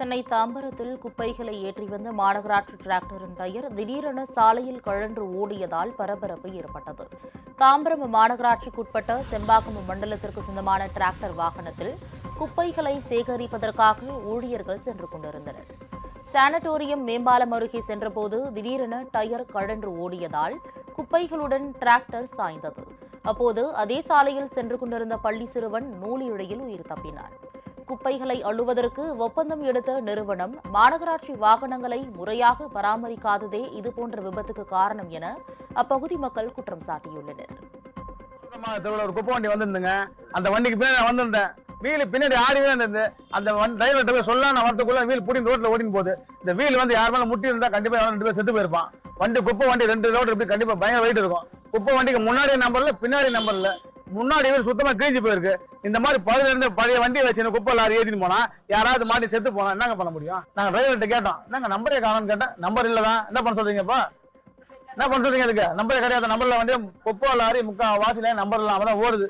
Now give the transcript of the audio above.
சென்னை தாம்பரத்தில் குப்பைகளை ஏற்றி வந்த மாநகராட்சி டிராக்டரின் டயர் திடீரென சாலையில் கழன்று ஓடியதால் பரபரப்பு ஏற்பட்டது. தாம்பரம் மாநகராட்சிக்குட்பட்ட செம்பாக்கம் மண்டலத்திற்கு சொந்தமான டிராக்டர் வாகனத்தில் குப்பைகளை சேகரிப்பதற்காக ஊழியர்கள் சென்று கொண்டிருந்தனர். சானட்டோரியம் மேம்பாலம் அருகே சென்றபோது திடீரென டயர் கழன்று ஓடியதால் குப்பைகளுடன் டிராக்டர் சாய்ந்தது. அப்போது அதே சாலையில் சென்று கொண்டிருந்த பள்ளி சிறுவன் நூலிழையில் உயிர் தப்பினார். குப்பைகளை அள்ளுவதற்கு ஒப்பந்தம் எடுத்த நிறுவனம் மாநகராட்சி வாகனங்களை முறையாக பராமரிக்காததே இதுபோன்ற விபத்துக்கு காரணம் என அப்பகுதி மக்கள் குற்றம் சாட்டியுள்ளனர். ஒரு குப்பை வண்டி வந்திருந்துங்க, அந்த வண்டிக்கு பின்னாடி வந்திருந்தேன். வீல் பின்னாடி ஆடிவே இருந்தது. அந்த டிரைவர்கிட்ட போய் சொல்ல நான் வரத்துக்குள்ள வீல் பிடி ரோட்ல ஓடின்னு போகுது. இந்த வீல் வந்து யார் மேல முட்டி இருந்தா கண்டிப்பா 2 பேர் செத்து போயிருப்பான். வண்டி குப்பை வண்டி 2 ரோடு இப்படி கண்டிப்பா பயங்கர வெயிட் இருக்கும். குப்பை வண்டிக்கு முன்னாடி நம்பர்ல பின்னாடி நம்பர்ல முன்னாடி சுத்தமா கிழிஞ்சு போயிருக்கு. இந்த மாதிரி பழைய வண்டியை வச்சு குப்பை லாரி ஏற்றின்னு போனா யாராவது மாட்டி செத்து போனா என்னங்க பண்ண முடியும்? நாங்க டிரைவர்கிட்ட கேட்டோம், என்னங்க நம்பரே காணும்னு கேட்டேன். நம்பர் இல்லதான், என்ன பண்ண சொல்றீங்கப்பா? என்ன பண்ண சொல்றீங்க? அதுக்கு நம்பரே கிடையாது. நம்பர்ல வண்டி குப்பை லாரி முக்கால் வாசில நம்பர் இல்லாம தான் ஓடுது.